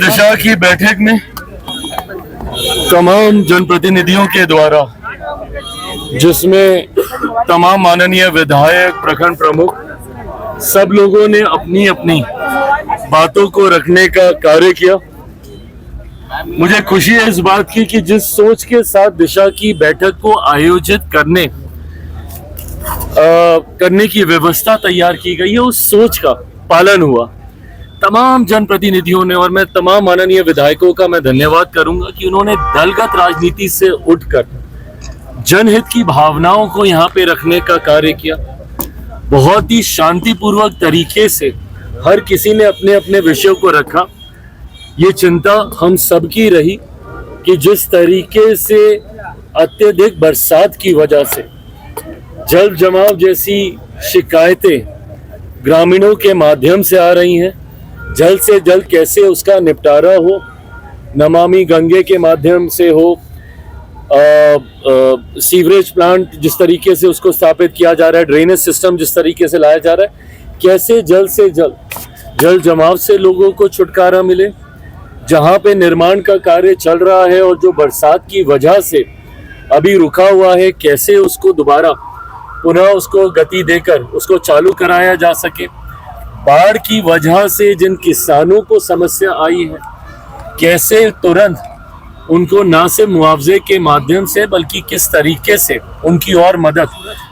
दिशा की बैठक में तमाम जनप्रतिनिधियों के द्वारा, जिसमें तमाम माननीय विधायक, प्रखंड प्रमुख, सब लोगों ने अपनी अपनी बातों को रखने का कार्य किया। मुझे खुशी है इस बात की कि जिस सोच के साथ दिशा की बैठक को आयोजित करने की व्यवस्था तैयार की गई है, उस सोच का पालन हुआ। तमाम जनप्रतिनिधियों ने, और मैं तमाम माननीय विधायकों का मैं धन्यवाद करूंगा कि उन्होंने दलगत राजनीति से उठकर जनहित की भावनाओं को यहाँ पे रखने का कार्य किया। बहुत ही शांतिपूर्वक तरीके से हर किसी ने अपने अपने विषयों को रखा। ये चिंता हम सबकी रही कि जिस तरीके से अत्यधिक बरसात की वजह से जल जमाव जैसी शिकायतें ग्रामीणों के माध्यम से आ रही हैं, जल्द से जल्द कैसे उसका निपटारा हो, नमामि गंगे के माध्यम से हो, सीवरेज प्लांट जिस तरीके से उसको स्थापित किया जा रहा है, ड्रेनेज सिस्टम जिस तरीके से लाया जा रहा है, कैसे जल्द से जल्द जल जमाव से लोगों को छुटकारा मिले। जहां पे निर्माण का कार्य चल रहा है और जो बरसात की वजह से अभी रुका हुआ है, कैसे उसको दोबारा पुनः उसको गति देकर उसको चालू कराया जा सके। बाढ़ की वजह से जिन किसानों को समस्या आई है, कैसे तुरंत उनको ना सिर्फ मुआवजे के माध्यम से बल्कि किस तरीके से उनकी और मदद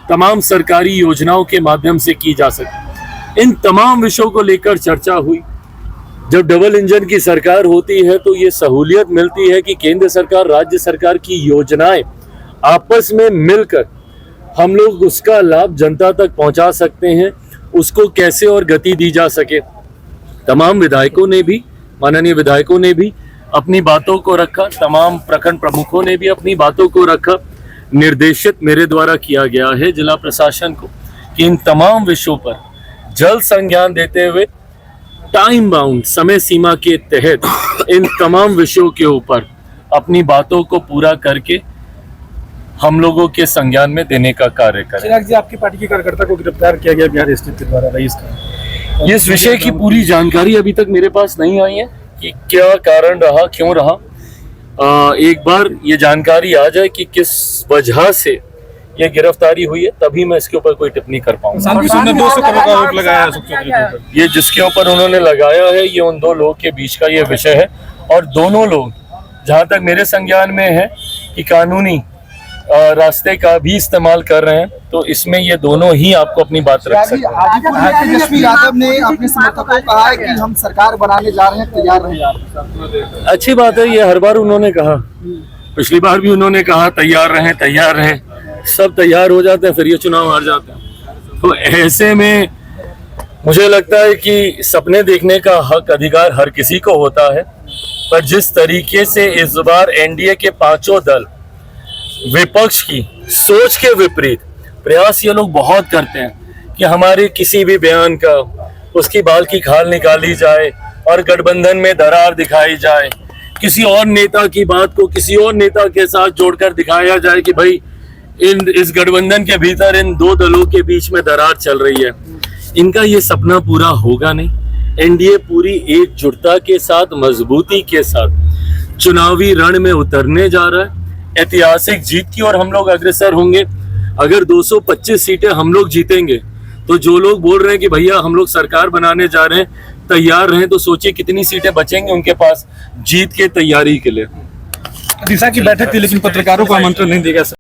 तमाम सरकारी योजनाओं के माध्यम से की जा सके। इन तमाम विषयों को लेकर चर्चा हुई। जब डबल इंजन की सरकार होती है तो ये सहूलियत मिलती है कि केंद्र सरकार, राज्य सरकार की योजनाएं आपस में मिलकर हम लोग उसका लाभ जनता तक पहुंचा सकते हैं, उसको कैसे और गति दी जा सके। तमाम विधायकों ने भी, माननीय विधायकों ने भी अपनी बातों को रखा, तमाम प्रखंड प्रमुखों ने भी अपनी बातों को रखा। निर्देशित मेरे द्वारा किया गया है जिला प्रशासन को कि इन तमाम विषयों पर जल्द संज्ञान देते हुए टाइम बाउंड, समय सीमा के तहत इन तमाम विषयों के ऊपर अपनी बातों को पूरा करके हम लोगों के संज्ञान में देने का कार्य करें। चिराग जी, आपकी पार्टी के कार्यकर्ता को गिरफ्तार किया गया बिहार स्थित के द्वारा, रईस का। इस विषय की पूरी जानकारी अभी तक मेरे पास नहीं आई है कि क्या कारण रहा, क्यों रहा। एक बार ये जानकारी आ जाए कि किस वजह से ये गिरफ्तारी हुई है, तभी मैं इसके ऊपर कोई टिप्पणी कर पाऊंगा। 200 करोड़ का आरोप लगाया है सुखचौधरी के ऊपर। ये जिसके ऊपर उन्होंने लगाया है, ये उन दो लोगों के बीच का ये विषय है, और दोनों लोग जहां तक मेरे संज्ञान में है कि कानूनी रास्ते का भी इस्तेमाल कर रहे हैं, तो इसमें ये दोनों ही आपको अपनी बात रख सकते हैं। तेजस्वी यादव ने अपने समर्थकों को कहा है कि हम सरकार बनाने जा रहे हैं, तैयार रहें। अच्छी बात है, ये हर बार उन्होंने कहा, पिछली बार भी उन्होंने कहा तैयार रहें, तैयार रहें। सब तैयार हो जाते हैं, फिर ये चुनाव हार जाते हैं। तो ऐसे में मुझे लगता है कि सपने देखने का हक, अधिकार हर किसी को होता है, पर जिस तरीके से इस बार एनडीए के पांचों दल विपक्ष की सोच के विपरीत प्रयास ये लोग बहुत करते हैं कि हमारे किसी भी बयान का उसकी बाल की खाल निकाली जाए और गठबंधन में दरार दिखाई जाए, किसी और नेता की बात को किसी और नेता के साथ जोड़कर दिखाया जाए कि भाई इस गठबंधन के भीतर इन दो दलों के बीच में दरार चल रही है। इनका ये सपना पूरा होगा नहीं। एनडीए पूरी एकजुटता के साथ, मजबूती के साथ चुनावी रण में उतरने जा रहा है। ऐतिहासिक जीत की ओर हम लोग अग्रसर होंगे। अगर 225 सीटें हम लोग जीतेंगे तो जो लोग बोल रहे हैं कि भैया हम लोग सरकार बनाने जा रहे हैं, तैयार रहें, तो सोचिए कितनी सीटें बचेंगी उनके पास जीत के तैयारी के लिए। दिशा की बैठक थी लेकिन पत्रकारों को आमंत्रण नहीं दिया गया।